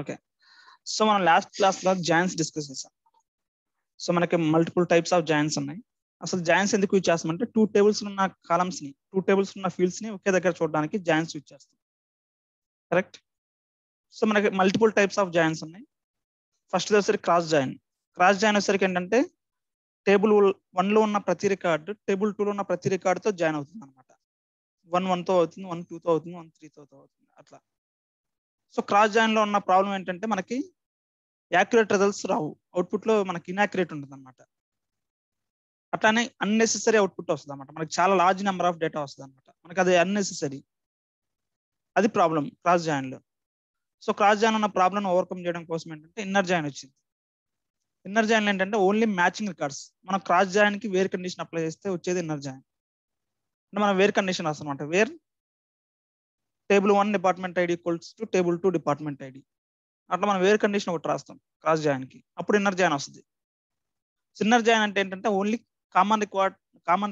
Okay. So మనం last class లో joins discuss చేసాం. సో మనకి మల్టిపుల్ టైప్స్ ఆఫ్ జాయిన్స్ ఉన్నాయి. అసలు జాయిన్స్ ఎందుకు యూజ్ చేస్తామంటే 2 టేబుల్స్ ఉన్న కాలమ్స్ ని 2 టేబుల్స్ ఉన్న ఫీల్డ్స్ ని ఒకే దగ్గర చూడడానికి జాయిన్స్ యూజ్ చేస్తాం. కరెక్ట్. సో మనకి మల్టిపుల్ టైప్స్ ఆఫ్ జాయిన్స్ ఉన్నాయి. ఫస్ట్ వచ్చేసరికి క్రాస్ జాయిన్. క్రాస్ జాయిన్ వచ్చేసరికి ఏంటంటే టేబుల్ 1 లో ఉన్న ప్రతి రికార్డు టేబుల్ 2 లో ఉన్న ప్రతి రికార్డుతో జాయిన్ అవుతుంది అనమాట. 1 1 తో అవుతుంది, 1 2 తో అవుతుంది, 1 3 తో అవుతుంది అట్లా. సో క్రాస్ జాయిన్ లో ఉన్న ప్రాబ్లం ఏంటంటే మనకి యాక్యురేట్ రిజల్ట్స్ రావు, అవుట్పుట్ లో మనకి ఇన్యాక్యురేట్ ఉంటుంది అనమాట. అట్లానే అన్నెసెసరీ అవుట్పుట్ వస్తుంది అనమాట. మనకి చాలా లార్జ్ నెంబర్ ఆఫ్ డేటా వస్తుంది అనమాట. మనకి అది అన్నెసెసరీ, అది ప్రాబ్లం క్రాస్ జాయిన్ లో. సో క్రాస్ జాయిన్ ఉన్న ప్రాబ్లం ఓవర్కమ్ చేయడం కోసం ఏంటంటే ఇన్నర్ జాయిన్ వచ్చింది. ఇన్నర్ జాయిన్ ఏంటంటే ఓన్లీ మ్యాచింగ్ రికార్డ్స్. మనం క్రాస్ జాయిన్ కి వేర్ కండిషన్ అప్లై చేస్తే వచ్చేది ఇన్నర్ జాయిన్. అంటే మనం వేర్ కండిషన్ వస్తుంది అనమాట. Where table 1 department ID equals to table 2 department ID. అట్లా మనం వేర్ కండిషన్ ఒకటి రాస్తాం క్రాస్ జాయిన్ కి, అప్పుడు ఇన్నర్ జాయిన్ వస్తుంది. ఇన్నర్ జాయిన్ అంటే ఏంటంటే only common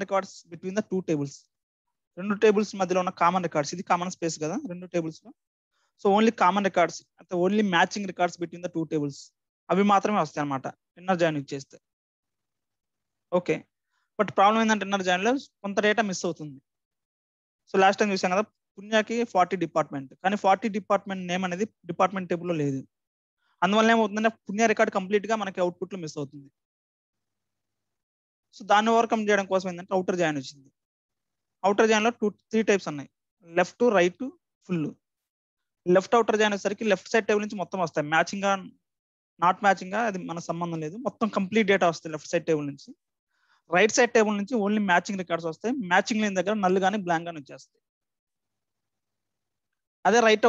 records between the 2 tables. 2 tables మధ్యలో ఉన్న కామన్ రికార్డ్స్, ఇది కామన్ స్పేస్ కదా 2 టేబుల్స్ లో. సో ఓన్లీ కామన్ రికార్డ్స్ అంటే only matching records between the 2 tables అవి మాత్రమే వస్తాయి అనమాట ఇన్నర్ జాయిన్ యూజ్ చేస్తే. ఓకే. బట్ ప్రాబ్లం ఏంటంటే ఇన్నర్ జాయిన్ లో కొంత డేటా మిస్ అవుతుంది. సో లాస్ట్ టైం చూసాం కదా పుణ్యకి 40 డిపార్ట్మెంట్, కానీ 40 డిపార్ట్మెంట్ నేమ్ అనేది డిపార్ట్మెంట్ టేబుల్ లో లేదు. అందువల్ల ఏమవుతుందంటే పుణ్య రికార్డ్ కంప్లీట్ గా మనకి అవుట్పుట్ లో మిస్ అవుతుంది. సో దాన్ని ఓవర్కమ్ చేయడం కోసం ఏంటంటే అవుటర్ జాయిన్ వచ్చింది. అవుటర్ జాయిన్ లో 3 టైప్స్ ఉన్నాయి, left, right, full. Left outer join వచ్చేసరికి లెఫ్ట్ సైడ్ టేబుల్ నుంచి మొత్తం వస్తాయి, మ్యాచింగ్ గా నాట్ మ్యాచింగ్ గా అది మన సంబంధం లేదు, మొత్తం కంప్లీట్ డేటా వస్తాయి లెఫ్ట్ సైడ్ టేబుల్ నుంచి. రైట్ సైడ్ టేబుల్ నుంచి ఓన్లీ మ్యాచింగ్ రికార్డ్స్ వస్తాయి, మ్యాచింగ్ లేని దగ్గర నల్ గానీ బ్లాంక్ గానీ వచ్చేస్తాయి. అదే రైట్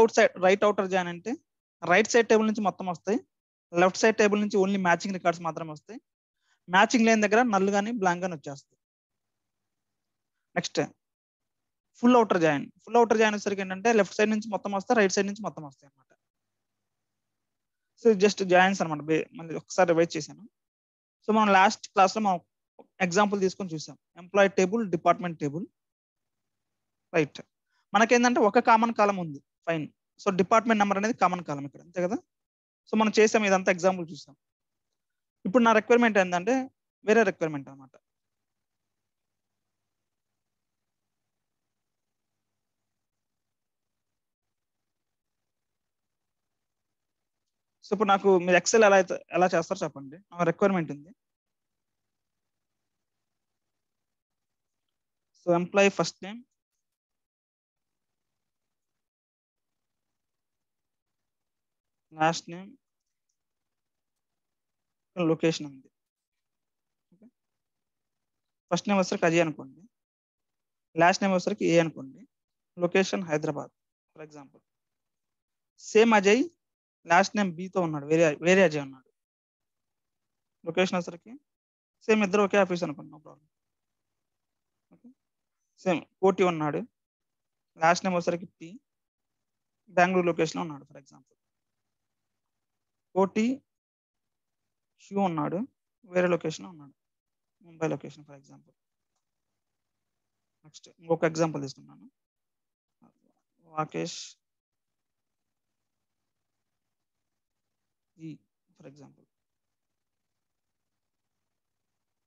అవుటర్ జాయిన్ అంటే రైట్ సైడ్ టేబుల్ నుంచి మొత్తం వస్తాయి, లెఫ్ట్ సైడ్ టేబుల్ నుంచి ఓన్లీ మ్యాచింగ్ రికార్డ్స్ మాత్రమే వస్తాయి, మ్యాచింగ్ లేని దగ్గర నల్ గానీ బ్లాంక్ గానీ వచ్చేస్తాయి. Next full outer join. Full outer join వచ్చేసరికి ఏంటంటే లెఫ్ట్ సైడ్ నుంచి మొత్తం వస్తాయి, రైట్ సైడ్ నుంచి మొత్తం వస్తాయి అనమాట. సో జస్ట్ జాయిన్స్ అనమాట. మళ్ళీ ఒకసారి రివైజ్ చేశాను. సో మనం లాస్ట్ క్లాస్ లో మనం ఎగ్జాంపుల్ తీసుకొని చూసాం. Employee table, department table. Right. మనకేంటంటే ఒక కామన్ కాలం ఉంది, ఫైన్. సో డిపార్ట్మెంట్ నెంబర్ అనేది కామన్ కాలం ఇక్కడ, అంతే కదా. సో మనం చేసాం, ఇదంతా ఎగ్జాంపుల్ చూసాం. ఇప్పుడు నా రిక్వైర్మెంట్ ఏంటంటే వేరే రిక్వైర్మెంట్ అనమాట. సో ఇప్పుడు నాకు మీరు ఎక్సెల్ ఎలా చేస్తారో చెప్పండి. నా రిక్వైర్మెంట్ ఉంది. So employee first name, last name, location ఉంది. ఫస్ట్ నేమ్ వచ్చరికి అజయ్ అనుకోండి, లాస్ట్ నేమ్ వచ్చరికి ఏ అనుకోండి, location Hyderabad for example. Same Ajay last name బితో ఉన్నాడు, వేరే అజయ్ ఉన్నాడు. లొకేషన్ వచ్చరికి సేమ్, ఇద్దరు ఒకే ఆఫీస్ అనుకోండి, no problem. Okay. Same Koti ఉన్నాడు, లాస్ట్ నేమ్ వచ్చరికి పి, బెంగళూరు లొకేషన్ లో ఉన్నాడు ఫర్ ఎగ్జాంపుల్. కోటి షూ ఉన్నాడు, వేరే లొకేషన్ లో ఉన్నాడు, Mumbai location for example. Next ఇంకొక ఎగ్జాంపుల్ తీసుకున్నాను, రాకేష్ ఈ ఫర్ ఎగ్జాంపుల్,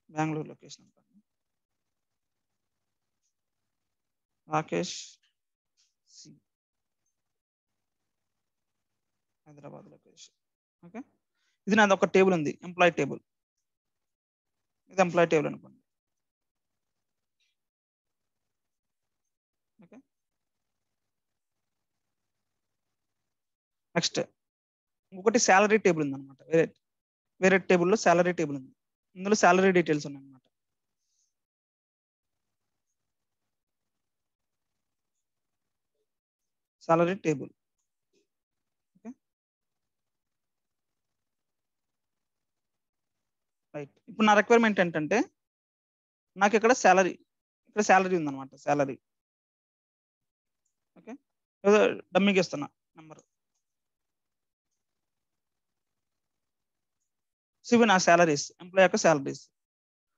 బెంగళూరు లొకేషన్ అనుకోండి. Rakesh C, Hyderabad location. Okay. ఇది నాది ఒక టేబుల్ ఉంది, ఎంప్లాయీ టేబుల్. ఇది ఎంప్లాయీ టేబుల్ అనుకోండి. ఓకే. నెక్స్ట్ ఇంకొకటి శాలరీ టేబుల్ ఉంది అనమాట. వేరే టేబుల్లో శాలరీ టేబుల్ ఉంది, ఇందులో శాలరీ డీటెయిల్స్ ఉన్నాయి అనమాట. Salary table. ఓకే. రైట్. ఇప్పుడు నా రిక్వైర్మెంట్ ఏంటంటే నాకు ఇక్కడ శాలరీ ఉందన్నమాట, శాలరీ. ఓకే. ఏదో డమ్మికి ఇస్తున్నా నెంబర్. సో ఇవి నా శాలరీస్, ఎంప్లాయ్ యొక్క శాలరీస్.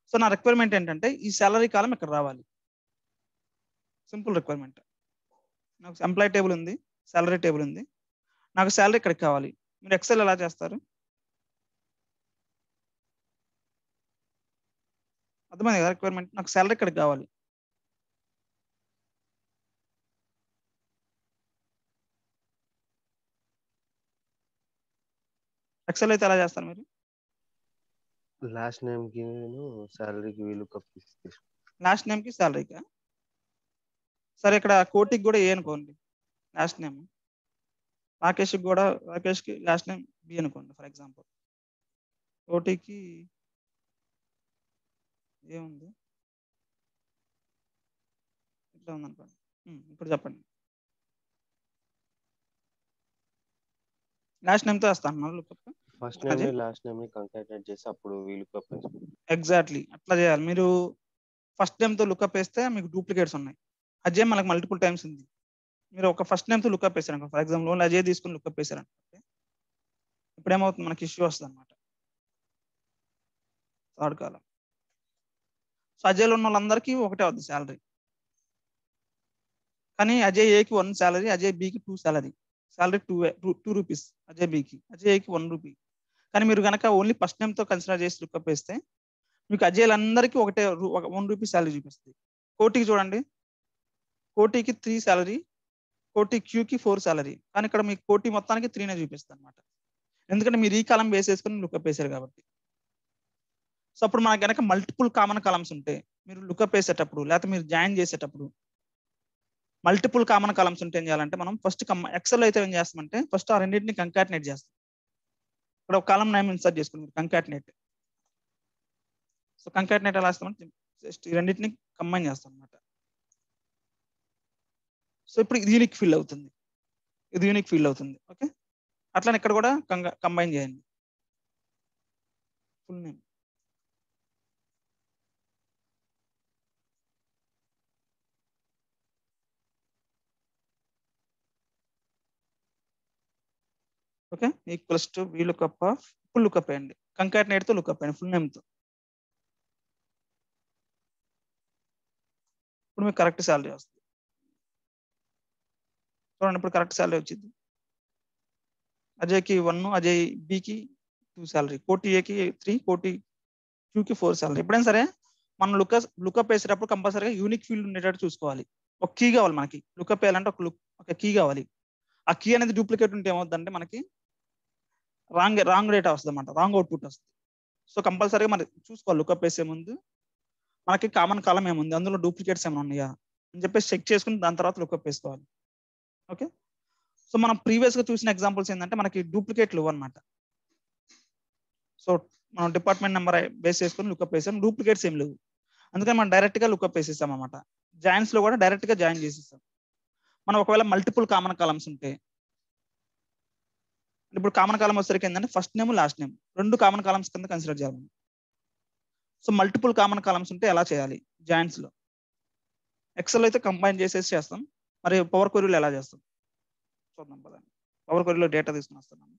సో నా రిక్వైర్మెంట్ ఏంటంటే ఈ శాలరీ కాలం ఇక్కడ రావాలి, సింపుల్ రిక్వైర్మెంట్. నాకు ఎంప్లాయ్ టేబుల్ ఉంది, శాలరీ టేబుల్ ఉంది, నాకు శాలరీ ఇక్కడికి కావాలి. మీరు ఎక్సెల్ ఎలా చేస్తారు? అర్థమైంది కదా రిక్వైర్మెంట్. నాకు సాలరీ ఇక్కడికి కావాలి. ఎక్సెల్ అయితే ఎలా చేస్తారు మీరు? లాస్ట్ నేమ్ కి సాలరీకి వీలుకప్ లాస్ట్ నేమ్ కి సాలరీకా? సరే ఇక్కడ కోటికి కూడా ఏ అనుకోండి లాస్ట్ నేమ్. రాకేష్కి కూడా రాకేష్కి లాస్ట్ నేమ్ బి అనుకోండి ఫర్ ఎగ్జాంపుల్. కోటికి ఏముంది ఇట్లా ఉందనుకోండి. ఇప్పుడు చెప్పండి. లాస్ట్ నేమ్తో వేస్తాను లుకప్. ఫస్ట్ నేమ్ ని లాస్ట్ నేమ్ ని కంకాటినేట్ చేసి అప్పుడు వీలుకప్ ఎగ్జాక్ట్లీ అట్లా చేయాలి. మీరు ఫస్ట్ నేమ్తో లుకప్ వేస్తే మీకు డూప్లికేట్స్ ఉన్నాయి. అజయ్ మనకు మల్టిపుల్ టైమ్స్ ఉంది. మీరు ఒక ఫస్ట్ నేమ్తో లుకప్ వేసారు ఫర్ ఎగ్జాంపుల్ ఓన్లీ అజయ్ తీసుకుని లుకప్ వేసారంటే ఇప్పుడు ఏమవుతుంది, మనకి ఇష్యూ వస్తుంది అనమాట. థర్డ్ కాలం. సో అజయ్లో ఉన్న వాళ్ళందరికీ ఒకటే అవుతుంది శాలరీ. కానీ అజయ్ ఏకి 1 శాలరీ, అజయ్ బికి 2 శాలరీ. శాలరీ 2 రూపీస్ అజయ్ బికి, అజయ్ ఏకి 1 రూపీ. కానీ మీరు కనుక ఓన్లీ ఫస్ట్ నేమ్తో కన్సిడర్ చేసి లుకప్ వేస్తే మీకు అజయ్లందరికీ ఒకటే 1 రూపీ శాలరీ చూపిస్తుంది. కోటికి చూడండి, కోటికి 3 శాలరీ, కోటి క్యూకి 4 శాలరీ. కానీ ఇక్కడ మీకు కోటి మొత్తానికి 3నే చూపిస్తుంది అనమాట. ఎందుకంటే మీరు ఈ కాలం బేస్ చేసుకుని లుకప్ వేసారు కాబట్టి. సో అప్పుడు మనకి కనుక మల్టిపుల్ కామన్ కాలమ్స్ ఉంటే మీరు లుకప్ వేసేటప్పుడు లేకపోతే మీరు జాయిన్ చేసేటప్పుడు మల్టిపుల్ కామన్ కాలమ్స్ ఉంటే ఏం చేయాలంటే మనం ఫస్ట్ ఎక్సెల్ అయితే ఏం చేస్తామంటే ఫస్ట్ ఆ రెండింటిని కంకాటినేట్ చేస్తాం. ఇక్కడ ఒక కాలం నేమ్ ఇన్సర్ట్ చేసుకుని కంకాటినేట్. సో కంకాటినేట్ ఎలా చేస్తామంటే జస్ట్ ఈ రెండింటిని కంబైన్ చేస్తాం అనమాట. సో ఇప్పుడు ఇది యూనిక్ ఫీల్ అవుతుంది, ఇది యూనిక్ ఫీల్ అవుతుంది. ఓకే, అట్లనే ఇక్కడ కూడా కంబైన్ చేయండి. Full name okay equals to V lookup of full lookup వేయండి, కంకాటినేట్ తో లుకప్ వేయండి ఫుల్ నేమ్ తో. ఇప్పుడు మీకు కరెక్ట్ శాలరీ వస్తుంది. చూడండి ఇప్పుడు కరెక్ట్ శాలరీ వచ్చింది. అజయ్కి 1, అజయ్ బికి 2 శాలరీ, కోటి ఏకి 3, కోటి క్యూకి 4 శాలరీ. ఎప్పుడైనా సరే మనం లుకప్ వేసేటప్పుడు కంపల్సరీగా యూనిక్ ఫీల్డ్ ఉండేటట్టు చూసుకోవాలి. ఒక కీ కావాలి మనకి, లుకప్ వేయాలంటే ఒక కీ కావాలి. ఆ కీ అనేది డూప్లికేట్ ఉంటే ఏమవుతుందంటే మనకి రాంగ్ డేటా వస్తుంది అనమాట, రాంగ్ అవుట్పుట్ వస్తుంది. సో కంపల్సరీగా మరి చూసుకోవాలి లుకప్ వేసే ముందు మనకి కామన్ కాలం ఏముంది, అందులో డూప్లికేట్స్ ఏమైనా ఉన్నాయా అని చెప్పేసి చెక్ చేసుకుని దాని తర్వాత లుకప్ వేసుకోవాలి. ఓకే, సో మనం ప్రీవియస్ గా చూసిన ఎగ్జాంపుల్స్ ఏంటంటే మనకి డూప్లికేట్లు అనమాట. సో మనం డిపార్ట్మెంట్ నెంబర్ బేస్ చేసుకుని లుకప్ వేసాం, డూప్లికేట్స్ ఏం లేవు. అందుకని మనం డైరెక్ట్ గా లుకప్ వేసేసాం అనమాట. జాయిన్స్ లో కూడా డైరెక్ట్ గా జాయిన్ చేసేస్తాం. మనం ఒకవేళ మల్టిపుల్ కామన్ కాలమ్స్ ఉంటే ఇప్పుడు కామన్ కాలం వచ్చేసరికి ఏంటంటే first name last name 2 common columns కింద కన్సిడర్ చేయాలి. సో మల్టిపుల్ కామన్ కాలమ్స్ ఉంటే ఎలా చేయాలి జాయిన్స్ లో? ఎక్సెల్ అయితే కంబైన్ చేసేసి చేస్తాం, మరి పవర్ క్వరీలో ఎలా చేస్తాం చూద్దాం పదండి. పవర్ క్వరీలో డేటా తీసుకుని వస్తున్నాను.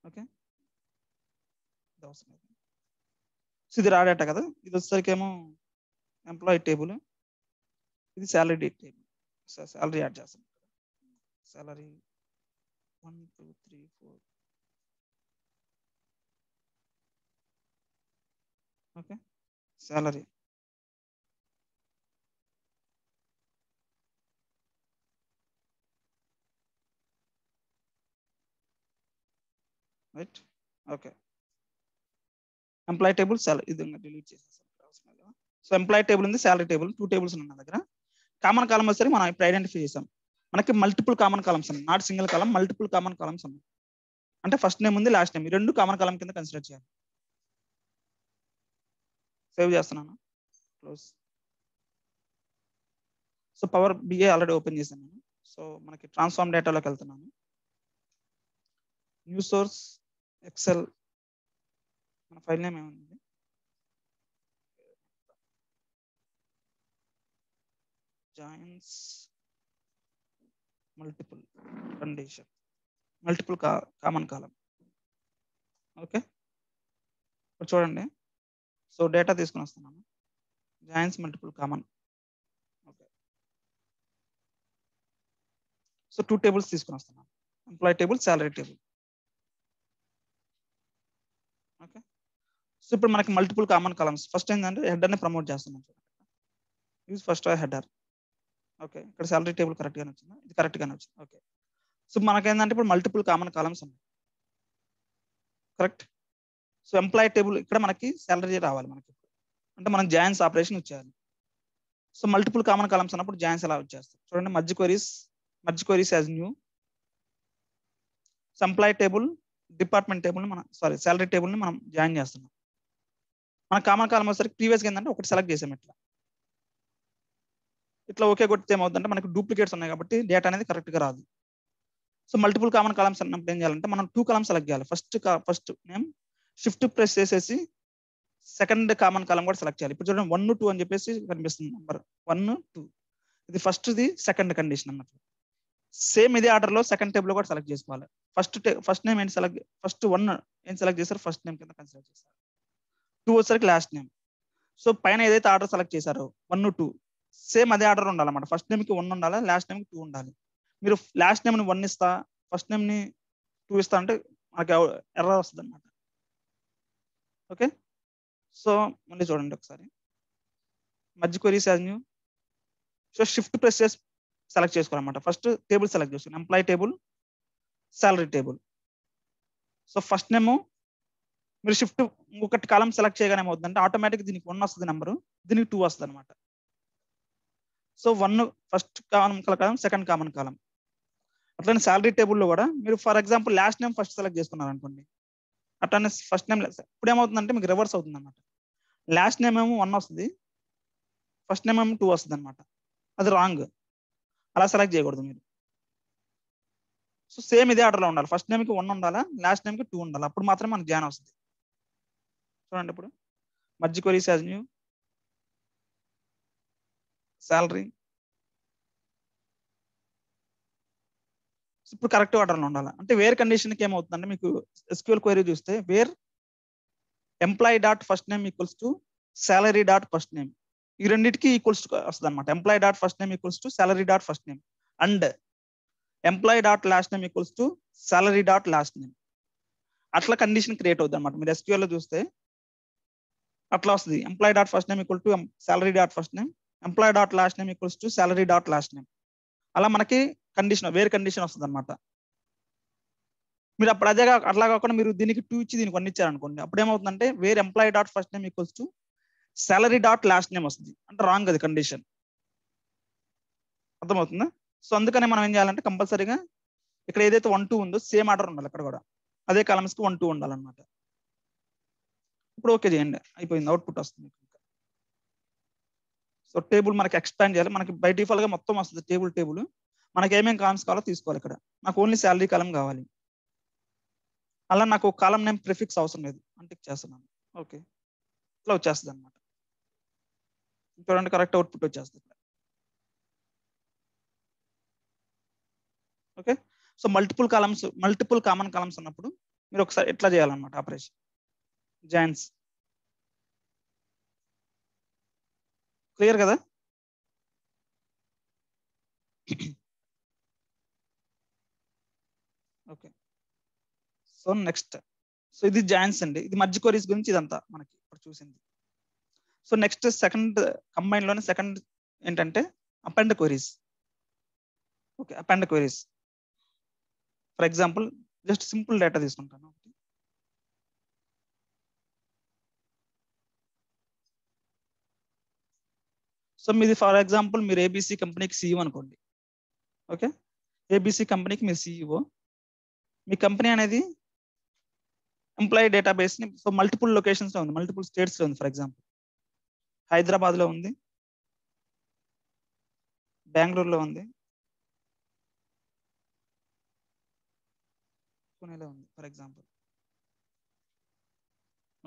ఓకే, ఇది రా డేటా కదా, ఇది వచ్చేసరికి ఏమో ఎంప్లాయీ టేబుల్, ఇది శాలరీ టేబుల్. శాలరీ యాడ్ చేస్తాం. Salary 1 2 3 4. Okay, salary right. Okay, employee table salary ఇది డిలీట్ చేసేస్తాం. సో ఎంప్లాయీ టేబుల్ ఉంది, శాలరీ టేబుల్, 2 టేబుల్స్ ఉన్నాయి నా దగ్గర. కామన్ కాలం వచ్చేసరికి మనం ఇప్పుడు ఐడెంటిఫై చేసాం. మనకి మల్టిపుల్ కామన్ కాలమ్స్ ఉన్నాయి, not single column, multiple common columns ఉన్నాయి. అంటే ఫస్ట్ నేమ్ ఉంది లాస్ట్ నేమ్, ఈ 2 కామన్ కాలం కింద కన్సిడర్ చేయాలి. సేవ్ చేస్తున్నాను, close. So power BI already open చేశాను నేను. సో మనకి ట్రాన్స్ఫార్మ్ డేటాలోకి వెళ్తున్నాను. న్యూ సోర్స్ ఎక్సెల్, మన ఫైల్ నేమ్ ఏముంది, joins multiple condition, multiple common column. Okay, ఇప్పుడు చూడండి. సో డేటా తీసుకుని వస్తున్నాను, joins multiple common. Okay, so 2 tables తీసుకొని వస్తున్నాను, employee table, salary table. Okay, so ఇప్పుడు మనకి మల్టిపుల్ కామన్ కాలమ్స్. ఫస్ట్ ఏంటంటే హెడర్ని ప్రమోట్ చేస్తున్నాం. Use first header. ఓకే, ఇక్కడ శాలరీ టేబుల్ కరెక్ట్గానే వచ్చిందా? ఇది కరెక్ట్గానే వచ్చింది. ఓకే, సో మనకేంటంటే ఇప్పుడు మల్టిపుల్ కామన్ కాలమ్స్ ఉన్నాయి. కరెక్ట్. సో ఎంప్లాయీ టేబుల్ ఇక్కడ మనకి శాలరీ రావాలి మనకి, అంటే మనం జాయిన్స్ ఆపరేషన్ వచ్చేయాలి. సో మల్టిపుల్ కామన్ కాలమ్స్ అన్నప్పుడు జాయిన్స్ ఎలా వచ్చేస్తాయి చూడండి. Merge queries as new. So employee table, department టేబుల్ని మనం శాలరీ టేబుల్ని మనం జాయిన్ చేస్తున్నాం. మన కామన్ కాలం వచ్చేసరికి ప్రీవియస్గా ఏంటంటే ఒకటి సెలెక్ట్ చేసాం. ఇట్లా ఓకే కొడితే ఏమవుతుందంటే మనకి డూప్లికేట్స్ ఉన్నాయి కాబట్టి డేటా అనేది కరెక్ట్గా రాదు. సో మల్టిపుల్ కామన్ కాలమ్స్ అన్నప్పుడు ఏం చేయాలంటే మనం 2 కాలమ్స్ సెలెక్ట్ చేయాలి. ఫస్ట్ నేమ్ షిఫ్ట్ ప్రెస్ చేసేసి సెకండ్ కామన్ కాలం కూడా సెలెక్ట్ చేయాలి. ఇప్పుడు చూడండి 1, 2 అని చెప్పేసి కనిపిస్తుంది నెంబర్ 1, 2. ఇది ఫస్ట్ది సెకండ్ కండిషన్ అన్నట్లు. సేమ్ ఇదే ఆర్డర్ లో సెకండ్ టేబుల్ కూడా సెలెక్ట్ చేసుకోవాలి. ఫస్ట్ నేమ్ ఏంటి సెలెక్ట్, ఫస్ట్ 1 ఏం సెలెక్ట్ చేశారు, ఫస్ట్ నేమ్ కింద కన్సిడర్ చేశారు. 2 వచ్చేసరికి లాస్ట్ నేమ్. సో పైన ఏదైతే ఆర్డర్ సెలెక్ట్ చేశారో 1, 2 సేమ్ అదే ఆర్డర్ ఉండాలన్నమాట. ఫస్ట్ నేమ్ కి 1 ఉండాలి, లాస్ట్ నేమ్ కి 2 ఉండాలి. మీరు లాస్ట్ నేమ్ ని 1 ఇస్తా, ఫస్ట్ నేమ్ ని 2 ఇస్తా అంటే మనకి ఎర్రర్ వస్తుంది అనమాట. ఓకే, సో మళ్ళీ చూడండి ఒకసారి. Merge queries as new. So shift press చేసి సెలెక్ట్ చేసుకోవాలన్నమాట. ఫస్ట్ టేబుల్ సెలెక్ట్ చేసుకోండి, employee table, salary table. So first name మీరు షిఫ్ట్ ఇంకొకటి కాలం సెలెక్ట్ చేయగానే ఏమవుతుందంటే ఆటోమేటిక్ దీనికి 1 వస్తుంది నెంబరు, దీనికి 2 వస్తుంది అనమాట. సో 1 ఫస్ట్ కాలం, సెకండ్ కామన్ కాలం. అట్లనే శాలరీ టేబుల్లో కూడా మీరు for example last name first select చేసుకున్నారు అనుకోండి, అట్లనే ఫస్ట్ నేమ్ ఇప్పుడు ఏమవుతుందంటే మీకు రివర్స్ అవుతుంది అనమాట. లాస్ట్ నేమ్ ఏమో 1 వస్తుంది, ఫస్ట్ నేమ్ ఏమో 2 వస్తుంది అనమాట. అది రాంగ్, అలా సెలెక్ట్ చేయకూడదు మీరు. సో సేమ్ ఇదే ఆర్డర్లో ఉండాలి. ఫస్ట్ నేమ్కి 1 ఉండాలా, లాస్ట్ నేమ్కి 2 ఉండాలి, అప్పుడు మాత్రమే మనకు జాయిన్ వస్తుంది. చూడండి ఇప్పుడు merge queries as new, salary. ఇప్పుడు కరెక్ట్ ఆర్డర్లో ఉండాలి. అంటే వేర్ కండిషన్కి ఏమవుతుందంటే మీకు ఎస్క్యూఎల్ క్వరీ చూస్తే wear employee dot first name equals to salary dot first name, ఈ రెండింటికి ఈక్వల్స్ వస్తుంది అనమాట. Employee dot first name equals to salary dot first name and employee dot last name equals to salary dot last name. అట్లా condition create అవుతుంది అనమాట. మీరు SQL లో చూస్తే అట్లా వస్తుంది. Employee dot first name equal to salary dot first name, employee dot last name equals to salary dot last name. అలా మనకి కండిషన్ వేర్ కండిషన్ వస్తుంది అనమాట. మీరు అప్పుడు అట్లా కాకుండా మీరు దీనికి 2 ఇచ్చి దీనికి 1 ఇచ్చారనుకోండి, అప్పుడు ఏమవుతుందంటే wear employee dot first name equals to salary dot last name వస్తుంది. అంటే రాంగ్ అది కండిషన్. అర్థమవుతుందా? సో అందుకనే మనం ఏం చేయాలంటే కంపల్సరీగా ఇక్కడ ఏదైతే 1, 2 ఉందో సేమ్ ఆర్డర్ ఉండాలి అక్కడ కూడా, అదే కాలమ్స్ కి 1, 2 ఉండాలన్నమాట. ఇప్పుడు ఓకే చేయండి, అయిపోయింది, అవుట్పుట్ వస్తుంది. సో టేబుల్ మనకి ఎక్స్పాండ్ చేయాలి. మనకి బై డిఫాల్ట్ గా మొత్తం వస్తుంది టేబుల్. మనకి ఏమేమి కాలమ్స్ కావాలో తీసుకోవాలి. ఇక్కడ నాకు ఓన్లీ శాలరీ కాలం కావాలి, అలా నాకు కాలం నేమ్ ప్రిఫిక్స్ అవసరం లేదు అంటే చేస్తున్నాను. ఓకే, ఇట్లా వచ్చేస్తుంది అనమాట. చూడండి కరెక్ట్ అవుట్పుట్ వచ్చేస్తుంది. Okay, so multiple common columns ఉన్నప్పుడు మీరు ఒకసారి ఎట్లా చేయాలన్నమాట ఆపరేషన్. జాయిన్స్ క్లియర్ కదా? ఓకే, సో నెక్స్ట్, సో ఇది జాయిన్స్ అండి. ఇది మర్జ్ క్వరీస్ గురించి ఇదంతా మనకి ఇప్పుడు చూసింది. సో నెక్స్ట్ సెకండ్ కంబైన్ లోనే సెకండ్ ఏంటంటే append queries. Okay, append queries for example just simple data తీసుకుంటాను. సో మీది ఫర్ ఎగ్జాంపుల్ మీరు ఏబీసీ కంపెనీకి సీఈఓ అనుకోండి. ఓకే, ఏబీసీ కంపెనీకి మీరు సీఈఓ. మీ కంపెనీ అనేది ఎంప్లాయీ డేటాబేస్ ని సో మల్టిపుల్ లొకేషన్స్ లో ఉంది, మల్టిపుల్ స్టేట్స్ లో ఉంది. ఫర్ ఎగ్జాంపుల్ హైదరాబాద్ లో ఉంది, బెంగళూరులో ఉంది, పూణేలో ఉంది ఫర్ ఎగ్జాంపుల్.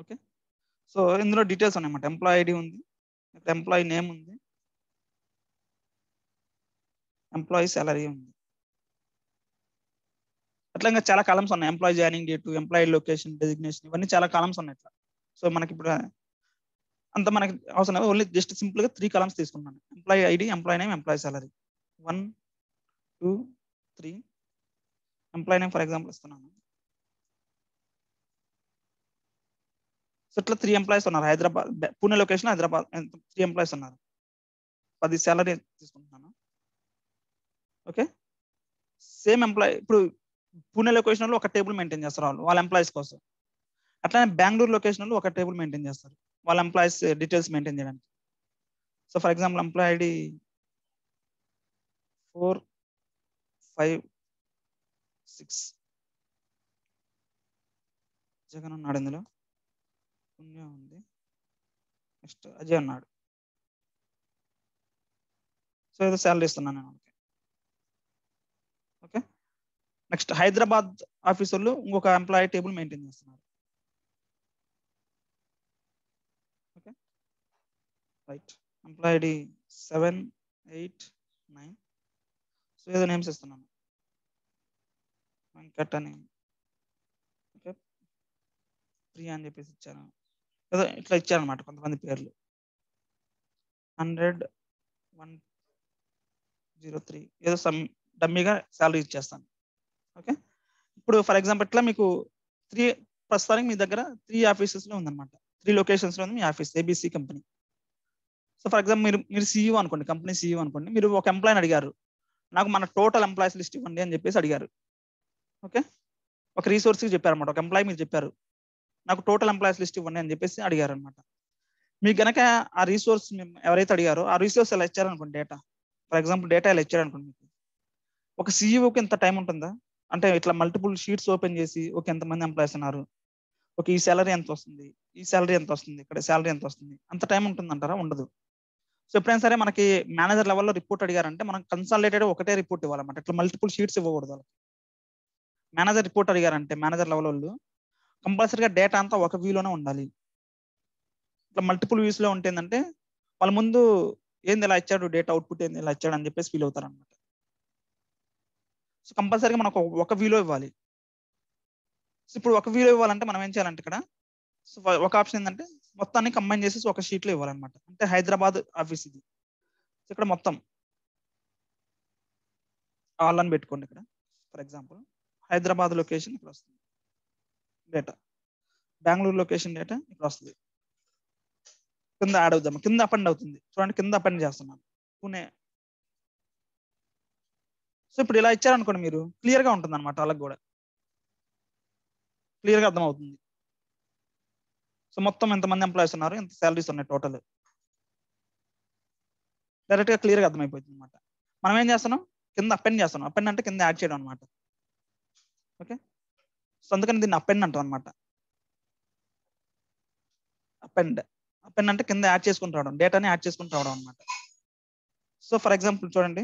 ఓకే, సో ఇందులో డీటెయిల్స్ ఉన్నాయన్నమాట. ఎంప్లాయీ ఐడి ఉంది, ఎంప్లాయీ నేమ్ ఉంది, ఎంప్లాయీ సాలరీ ఉంది. అట్లా ఇంకా చాలా కాలమ్స్ ఉన్నాయి. Employee joining date, employee location, designation, ఇవన్నీ చాలా కాలమ్స్ ఉన్నాయి ఇట్లా. సో మనకి ఇప్పుడు అంత మనకి అవసరం లేదు, ఓన్లీ జస్ట్ సింపుల్ గా 3 కాలమ్స్ తీసుకున్నాను. Employee ID, employee name, employee salary. 1, 2, 3 employee name for example ఇస్తున్నాను. సో ఇట్లా 3 ఎంప్లాయీస్ ఉన్నారు హైదరాబాద్ పూణే లొకేషన్ హైదరాబాద్ 3 ఎంప్లాయీస్ ఉన్నారు. 10 సాలరీ తీసుకుంటున్నాను. ఓకే, సేమ్ ఎంప్లాయీ ఇప్పుడు పూణే లొకేషన్ లో ఒక టేబుల్ మెయింటైన్ చేస్తారు వాళ్ళ ఎంప్లాయీస్ కోసం. అట్లానే బెంగళూరు లొకేషన్ లో ఒక టేబుల్ మెయింటైన్ చేస్తారు వాళ్ళ ఎంప్లాయీస్ డీటెయిల్స్ మెయింటైన్ చేయడానికి. So for example employee ID 4, 5, 6 Jagan ఉన్నాడు ఇందులో, పుణ్య ఉంది, నెక్స్ట్ అజయ్ ఉన్నాడు. సో ఏదో శాలరీ ఇస్తున్నాను నేను. ఓకే, నెక్స్ట్ హైదరాబాద్ ఆఫీస్ వాళ్ళు ఇంకొక ఎంప్లాయీ టేబుల్ మెయింటైన్ చేస్తున్నారు. Okay right, employee ID 7, 8, 9. So ఏదో నేమ్స్ ఇస్తున్నాను, వెంకట్ అని, ఓకే ప్రియా అని చెప్పేసి ఇచ్చాను. ఏదో ఇట్లా ఇచ్చారనమాట కొంతమంది పేర్లు. 100, 103 ఏదో సమ్ డమ్మీగా శాలరీ ఇచ్చేస్తాను. ఓకే, ఇప్పుడు ఫర్ ఎగ్జాంపుల్ ఇట్లా మీకు 3 ప్రస్తుతానికి మీ దగ్గర 3 ఆఫీసెస్ లో ఉందన్నమాట. 3 లొకేషన్స్ లో ఉంది మీ office ABC company. So for example మీరు సీఈఓ అనుకోండి, కంపెనీ సీఈఓ అనుకోండి. మీరు ఒక ఎంప్లాయీని అడిగారు, నాకు మన టోటల్ ఎంప్లాయీస్ లిస్ట్ ఇవ్వండి అని చెప్పేసి అడిగారు. ఓకే, ఒక రీసోర్స్కి చెప్పారనమాట, ఒక ఎంప్లాయీ మీరు చెప్పారు నాకు టోటల్ ఎంప్లాయీస్ లిస్ట్ ఇవ్వండి అని చెప్పేసి అడిగారు అనమాట. మీకు గనక ఆ రీసోర్స్ ఎవరైతే అడిగారో ఆ రీసోర్స్ ఎలా ఇచ్చారనుకోండి, డేటా ఫర్ ఎగ్జాంపుల్ డేటా ఎలా ఇచ్చారనుకోండి, మీకు ఒక సీఈఓకి ఇంత టైం ఉంటుందా అంటే ఇట్లా మల్టిపుల్ షీట్స్ ఓపెన్ చేసి ఒక ఎంతమంది ఎంప్లాయీస్ ఉన్నారు, ఒక ఈ శాలరీ ఎంత వస్తుంది, ఈ శాలరీ ఎంత వస్తుంది, ఇక్కడ శాలరీ ఎంత వస్తుంది, అంత టైం ఉంటుందంటారా? ఉండదు. సో ఎప్పుడైనా సరే మనకి మేనేజర్ లెవెల్లో రిపోర్ట్ అడిగారంటే మనం కన్సాలిడేటెడ్ ఒకటే రిపోర్ట్ ఇవ్వాలన్నమాట, ఇట్లా మల్టిపుల్ షీట్స్ ఇవ్వకూడదు. మేనేజర్ రిపోర్ట్ అడిగారంటే మేనేజర్ లెవెల్ వాళ్ళు కంపల్సరీగా డేటా అంతా ఒక వ్యూలోనే ఉండాలి. ఇట్లా మల్టిపుల్ వ్యూస్ లో ఉంటుందంటే వాళ్ళ ముందు ఏంది ఇలా ఇచ్చాడు, డేటా అవుట్పుట్ ఏంది ఇలా ఇచ్చాడు అని చెప్పేసి ఫీల్ అవుతారు అనమాట. సో కంపల్సరీగా మనకు ఒక వ్యూలో ఇవ్వాలి. సో ఇప్పుడు ఒక వ్యూలో ఇవ్వాలంటే మనం ఏం చేయాలంటే ఇక్కడ సో ఒక ఆప్షన్ ఏంటంటే మొత్తాన్ని కంబైన్ చేసేసి ఒక షీట్ లో ఇవ్వాలన్నమాట. అంటే హైదరాబాద్ ఆఫీస్ ఇది, ఇక్కడ మొత్తం ఆల్ అని పెట్టుకోండి. ఇక్కడ ఫర్ ఎగ్జాంపుల్ హైదరాబాద్ లొకేషన్ ఇక్కడ వస్తుంది డేటా, బెంగళూరు లొకేషన్ డేటా ఇక్కడ వస్తుంది, కింద యాడ్ అవుతాం, కింద అపెండ్ అవుతుంది. చూడండి కింద అపెండ్ చేస్తున్నాను పూణే. సో ఇప్పుడు ఇలా ఇచ్చారనుకోండి మీరు క్లియర్ గా ఉంటుంది అనమాట, వాళ్ళకి కూడా క్లియర్ గా అర్థమవుతుంది. సో మొత్తం ఎంతమంది ఎంప్లాయీస్ ఉన్నారు, ఎంత శాలరీస్ ఉన్నాయి టోటల్, డైరెక్ట్ గా క్లియర్ గా అర్థమైపోతుంది అనమాట. మనం ఏం చేస్తున్నాం, కింద అపెండ్ చేస్తున్నాం. అపెండ్ అంటే కింద యాడ్ చేయడం అనమాట. ఓకే, సో అందుకని దీన్ని అపెండ్ అంటాం అనమాట. అపెండ్ అపెండ్ అంటే కింద యాడ్ చేసుకుని రావడం, డేటాని యాడ్ చేసుకుని రావడం అనమాట. సో ఫర్ ఎగ్జాంపుల్ చూడండి,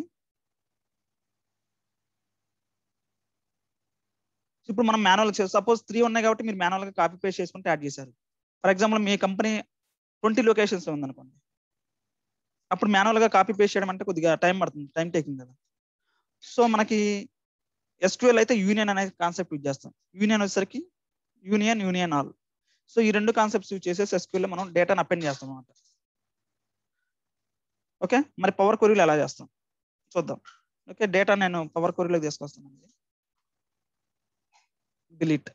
ఇప్పుడు మనం మాన్యువల్ సపోజ్ 3 ఉన్నాయి కాబట్టి మీరు మాన్యువల్ గా కాపీ పేస్ట్ చేసుకుంటే యాడ్ చేశారు. For example me company 20 locations ఉందనుకోండి, అప్పుడు మాన్యువల్ గా కాపీ పేస్ట్ చేయడం అంటే కొద్దిగా టైం పడుతుంది, టైం టేకింగ్ కదా. సో మనకి SQL అయితే యూనియన్ అనే కాన్సెప్ట్ యూజ్ చేస్తాం. యూనియన్ వచ్చేసరికి యూనియన్ ఆల్. సో ఈ 2 కాన్సెప్ట్స్ యూజ్ చేసేసి SQL లో మనం డేటాను అపెండ్ చేస్తాం అనమాట. ఓకే, మరి పవర్ క్వరీలో ఎలా చేస్తాం చూద్దాం. ఓకే, డేటా నేను పవర్ క్వరీలోకి తీసుకొస్తాను. Delete.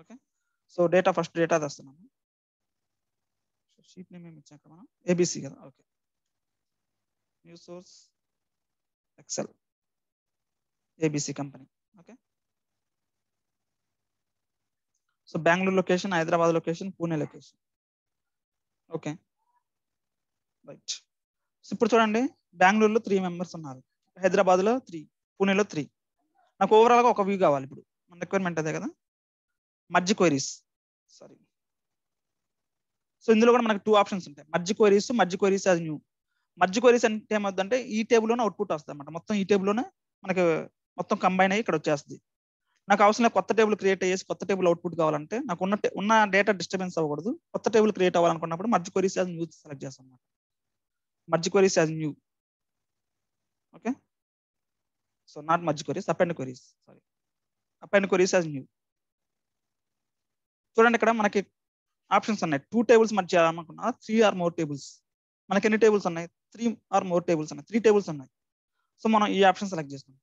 Okay, so data first data తెస్తున్నాను. షీట్ నేమ్ ఏమి ఇచ్చాక మనం ఏబిసి కదా. Okay, new source XL ABC company. Okay, so Bengaluru location, Hyderabad location, Pune location. Okay right, ఇప్పుడు చూడండి బెంగళూరులో 3 మెంబర్స్ ఉన్నారు, హైదరాబాద్ లో 3, పూణేలో 3. నాకు ఓవరాల్ గా ఒక వ్యూ కావాలి. ఇప్పుడు మన రిక్వైర్మెంట్ అదే కదా, మర్జ్ క్వైరీస్. సారీ, సో ఇందులో కూడా మనకు 2 ఆప్షన్స్ ఉంటాయి, merge queries as new. Merge queries అంటే ఏమవుతుందంటే ఈ టేబుల్లోనే అవుట్పుట్ వస్తుంది అనమాట. మొత్తం ఈ టేబుల్లోనే మనకి మొత్తం కంబైన్ అయ్యి ఇక్కడ వచ్చేస్తుంది. నాకు అవసరం కొత్త టేబుల్ క్రియేట్ అయ్యేసి కొత్త టేబుల్ అవుట్పుట్ కావాలంటే నాకు ఉన్న డేటా డిస్టర్బెన్స్ అవ్వకూడదు. కొత్త టేబుల్ క్రియేట్ అవ్వాలనుకున్నప్పుడు merge queries as new select చేస్తాం అనమాట. Merge queries as new. Okay, so not merge queries, append queries. Sorry, append queries as new. చూడండి ఇక్కడ మనకి ఆప్షన్స్ ఉన్నాయి. 2 టేబుల్స్ మర్జ్ చేయాలనుకున్నా, 3 ఆర్ మోర్ టేబుల్స్. మనకి ఎన్ని టేబుల్స్ ఉన్నాయి, 3 ఆర్ మోర్ టేబుల్స్ ఉన్నాయి, 3 టేబుల్స్ ఉన్నాయి. సో మనం ఈ ఆప్షన్ సెలెక్ట్ చేసుకుంటాం.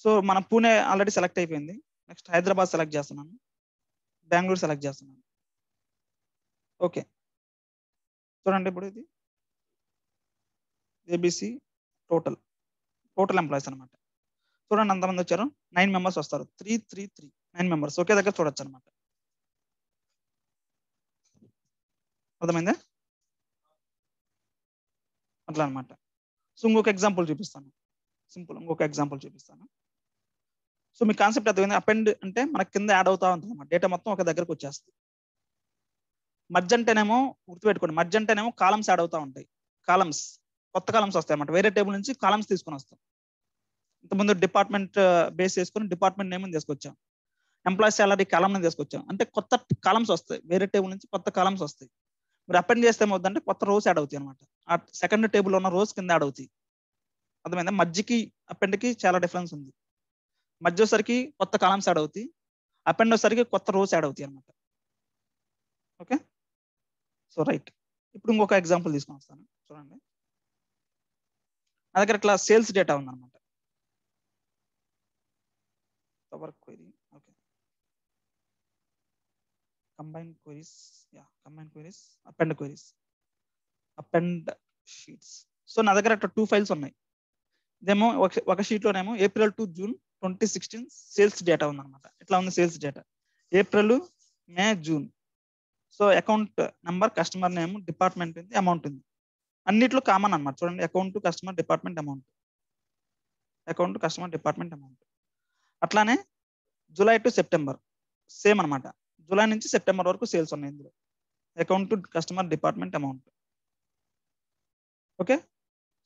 సో మన పూణే ఆల్రెడీ సెలెక్ట్ అయిపోయింది. నెక్స్ట్ హైదరాబాద్ సెలెక్ట్ చేస్తున్నాను, బెంగళూరు సెలెక్ట్ చేస్తున్నాను. ఓకే, చూడండి ఇప్పుడు ఇది ఏబిసి టోటల్ ఎంప్లాయీస్ అనమాట. చూడండి ఎంతమంది వచ్చారు, 9 మెంబర్స్ వస్తారు. 9 మెంబర్స్ ఒకే దగ్గర చూడొచ్చు అనమాట. అర్థమైందా? అట్లా అనమాట. సో ఇంకొక ఎగ్జాంపుల్ చూపిస్తాను, ఇంకొక ఎగ్జాంపుల్ చూపిస్తాను. సో మీ కాన్సెప్ట్ అర్థమైంది. అపెండ్ అంటే మనకి కింద యాడ్ అవుతా ఉంటుంది అన్నమాట, డేటా మొత్తం ఒక దగ్గరకు వచ్చేస్తుంది. మర్జ్ అంటేనేమో గుర్తుపెట్టుకోండి, మర్జ్ అంటేనేమో కాలమ్స్ యాడ్ అవుతా ఉంటాయి. కాలమ్స్, కొత్త కాలమ్స్ వస్తాయి అన్నమాట. వేరే టేబుల్ నుంచి కాలమ్స్ తీసుకొని వస్తాం. ఇంతకుముందు డిపార్ట్మెంట్ బేస్ చేసుకుని డిపార్ట్మెంట్ నేమ్ తీసుకొచ్చాం, ఎంప్లాయీ సాలరీ కాలమ్ తీసుకొచ్చాం. అంటే కొత్త కాలమ్స్ వస్తాయి, వేరే టేబుల్ నుంచి కొత్త కాలమ్స్ వస్తాయి. మీరు అపెండ్ చేస్తే ఏమవుతుందంటే కొత్త రోస్ యాడ్ అవుతాయి అనమాట. ఆ సెకండ్ టేబుల్ ఉన్న రోస్ కింద యాడ్ అవుతాయి. అర్థమైందా? మధ్యకి అపెండ్కి చాలా డిఫరెన్స్ ఉంది. మధ్య వచ్చేసరికి కొత్త కాలమ్స్ యాడ్ అవుతాయి, అపెండ్ వచ్చేసరికి కొత్త రోస్ యాడ్ అవుతాయి అనమాట. Okay, so right. ఇప్పుడు ఇంకొక ఎగ్జాంపుల్ తీసుకొని వస్తాను, చూడండి. నా దగ్గర ఇట్లా సేల్స్ డేటా ఉందన్నమాట. Power query, okay, combine queries, append sheets. So నా దగ్గర అట్లా 2 ఫైల్స్ ఉన్నాయి. ఇదేమో ఒక షీట్ లోనేమో April to June 2016 sales data ఉందన్నమాట. ఇట్లా ఉంది sales data, April, May, June. So account number, customer name, department ఉంది, అమౌంట్ ఉంది. అన్నిట్లో కామన్ అన్నమాట. చూడండి, account, customer, department, amount, account, customer, department, amount. అట్లానే జూలై టు సెప్టెంబర్ సేమ్ అనమాట. జూలై నుంచి సెప్టెంబర్ వరకు సేల్స్ ఉన్నాయి ఇందులో, account, customer, department, amount. Okay,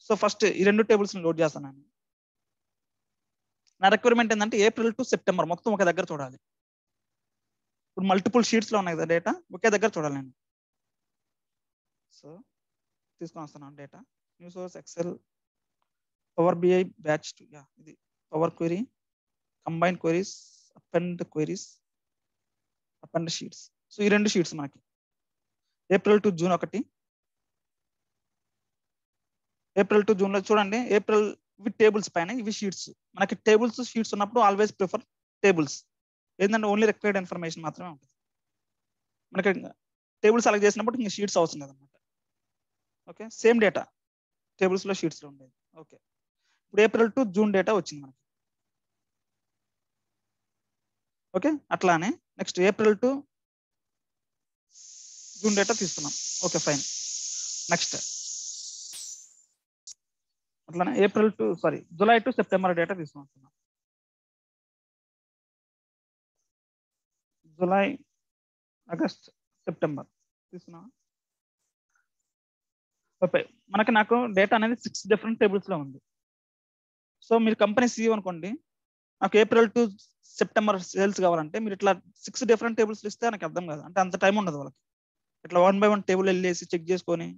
so first ఈ 2 టేబుల్స్ లోడ్ చేస్తాను నేను. నా రిక్వైర్మెంట్ ఏంటంటే ఏప్రిల్ టు సెప్టెంబర్ మొత్తం ఒక దగ్గర చూడాలి. ఇప్పుడు మల్టిపుల్ షీట్స్ లో ఉన్నాయి కదా డేటా, ఒకే దగ్గర చూడాలి నేను. సో తీసుకొని వస్తున్నాను data, new source, Excel, power BI batch 2, ఇది power query, combine queries, append sheets. So ఈ 2 షీట్స్ మనకి ఏప్రిల్ టు జూన్ ఒకటి. ఏప్రిల్ టు జూన్ లో చూడండి, ఏప్రిల్ ఇవి టేబుల్స్ పైన, ఇవి షీట్స్. మనకి టేబుల్స్ షీట్స్ ఉన్నప్పుడు ఆల్వేస్ ప్రిఫర్ టేబుల్స్. ఏంటంటే ఓన్లీ రిక్వైర్డ్ ఇన్ఫర్మేషన్ మాత్రమే ఉంటుంది. మనకి టేబుల్ సెలెక్ట్ చేసినప్పుడు ఇంకా షీట్స్ అవసరం లేదన్నమాట. ఓకే, సేమ్ డేటా టేబుల్స్ లో షీట్స్ లో ఉండేది. ఓకే, ఇప్పుడు ఏప్రిల్ టు జూన్ డేటా వచ్చింది మనకి. ఓకే, అట్లానే next April to June data తీసుకున్నాం. Okay fine. నెక్స్ట్ అట్లానే జూలై టు సెప్టెంబర్ డేటా తీసుకుంటున్నాం. జూలై, ఆగస్ట్, సెప్టెంబర్ తీసుకున్నాం. ఓకే, నాకు డేటా అనేది 6 డిఫరెంట్ టేబుల్స్ లో ఉంది. సో మీరు కంపెనీ సీఈఓ అనుకోండి, నాకు ఏప్రిల్ టు సెప్టెంబర్ సేల్స్ కావాలంటే మీరు ఇట్లా 6 డిఫరెంట్ టేబుల్స్ ఇస్తే నాకు అర్థం కాదు. అంటే అంత టైం ఉండదు వాళ్ళకి. ఇట్లా 1 బై 1 టేబుల్ వెళ్ళేసి చెక్ చేసుకొని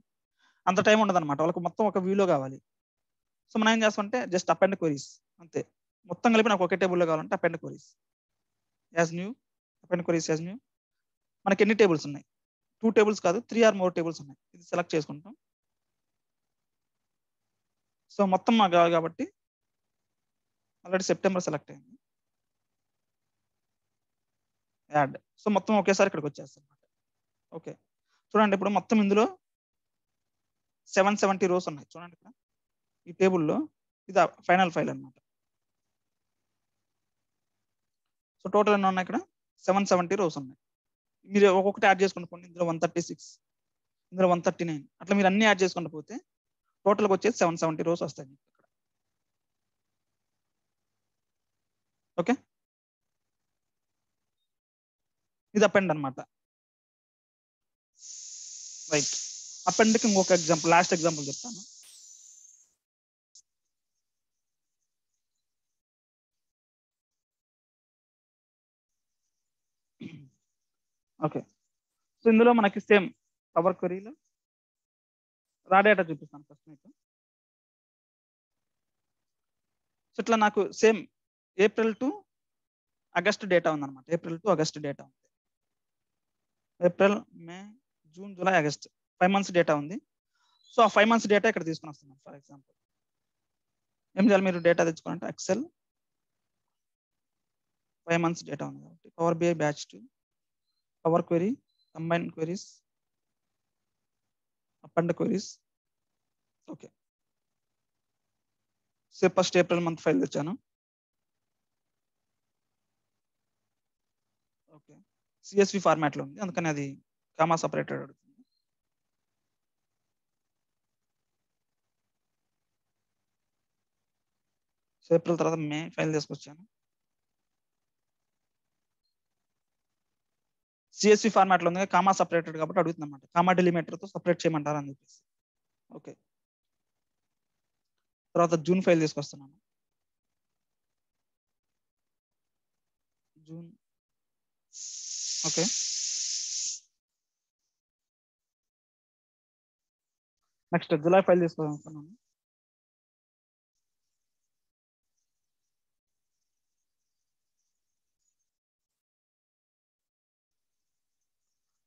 అంత టైం ఉండదు అనమాట. వాళ్ళకి మొత్తం ఒక వ్యూలో కావాలి. సో మనం ఏం చేస్తామంటే జస్ట్ అపెండ్ క్వెరీస్ అంతే. మొత్తం కలిపి నాకు ఒకే టేబుల్లో కావాలంటే అపెండ్ క్వెరీస్ యాజ్ న్యూ, మనకి ఎన్ని టేబుల్స్ ఉన్నాయి? 2 టేబుల్స్ కాదు, 3 ఆర్ మోర్ టేబుల్స్ ఉన్నాయి. ఇది సెలెక్ట్ చేసుకుంటాం. సో మొత్తం మాకు కావాలి కాబట్టి ఆల్రెడీ సెప్టెంబర్ సెలెక్ట్ అయింది, యాడ్. సో మొత్తం ఒకేసారి ఇక్కడికి వచ్చేస్తుంది అనమాట. ఓకే, చూడండి ఇప్పుడు మొత్తం ఇందులో 770 రోస్ ఉన్నాయి. చూడండి ఇక్కడ ఈ టేబుల్లో ఇది ఫైనల్ ఫైల్ అనమాట. సో టోటల్ ఎన్ని ఉన్నాయి ఇక్కడ? 770 రోస్ ఉన్నాయి. మీరు ఒక్కొక్కటి యాడ్ చేసుకుంటూ పోండి. ఇందులో 136, ఇందులో 139, అట్లా మీరు అన్ని యాడ్ చేసుకుంటూ పోతే టోటల్గా వచ్చేసి 770 రోస్ వస్తాయి ఇక్కడ. ఓకే, ఇది అపెండ్ అనమాట. రైట్, అపెండ్కి ఇంకొక ఎగ్జాంపుల్, లాస్ట్ ఎగ్జాంపుల్ చెప్తాను. ఓకే, సో ఇందులో మనకి సేమ్ పవర్ క్వెరీలో రా డేటా చూపిస్తాను ఫస్ట్ మీకు. సో ఇట్లా నాకు same April to August data ఉందన్నమాట. ఏప్రిల్ టు ఆగస్ట్ డేటా ఉంది. April, May, June, July, August 5 months data ఉంది. సో ఆ 5 మంత్స్ డేటా ఇక్కడ తీసుకుని వస్తున్నాను. ఫర్ ఎగ్జాంపుల్ ఏం చేయాలి మీరు డేటా తెచ్చుకోవాలంటే ఎక్సెల్ 5 months డేటా ఉంది కాబట్టి power BI batch 2 power query combine queries append queries okay first April month file తెచ్చాను ఓకే సిఎస్వి ఫార్మాట్లో ఉంది అందుకని అది కామా సపరేటెడ్ అడుగుతుంది సో ఏప్రిల్ తర్వాత మే ఫైల్ తీసుకొచ్చాను సిఎస్వి ఫార్మాట్లో ఉంది కామా సపరేటెడ్ కాబట్టి అడుగుతుంది అనమాట కామా డెలిమిటర్తో సపరేట్ చేయమంటారు అని చెప్పేసి ఓకే తర్వాత జూన్ ఫైల్ తీసుకొస్తున్నాను June okay next July file తీసుకొస్తున్నాను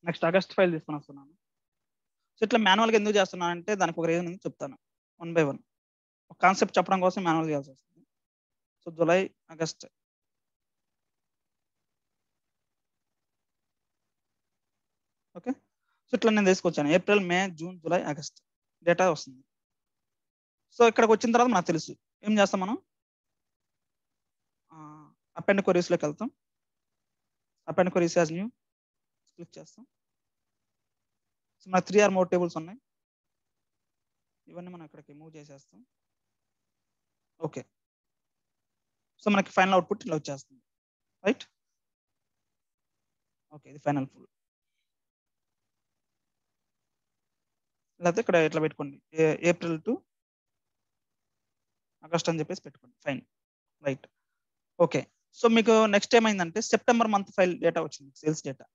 నెక్స్ట్ ఆగస్ట్ ఫైల్ తీసుకొని వస్తున్నాను సో ఇట్లా మాన్యువల్గా ఎందుకు చేస్తున్నాను అంటే దానికి ఒక రీజన్ ఉంది చెప్తాను 1 by 1 ఒక కాన్సెప్ట్ చెప్పడం కోసం మాన్యువల్ చేయాల్సి వస్తుంది so July August okay so ఇట్లా నేను తీసుకొచ్చాను April May June July August data వస్తుంది సో ఇక్కడికి వచ్చిన తర్వాత నాకు తెలుసు ఏం చేస్తాం మనం అపెండ్ క్వెరీస్లోకి వెళ్తాం append queries as new click చేస్తాం సో మన 3 or more టేబుల్స్ ఉన్నాయి ఇవన్నీ మనం ఇక్కడికి మూవ్ చేసేస్తాం ఓకే సో మనకి ఫైనల్ అవుట్పుట్ ఇలా వచ్చేస్తుంది రైట్ ఓకే ఇది ఫైనల్ ఫుల్ లేకపోతే ఇక్కడ ఇట్లా పెట్టుకోండి ఏప్రిల్ టు ఆగస్ట్ అని చెప్పేసి పెట్టుకోండి ఫైన్ రైట్ ఓకే సో మీకు నెక్స్ట్ ఏమైందంటే సెప్టెంబర్ మంత్ ఫైల్ డేటా వచ్చింది సేల్స్ డేటా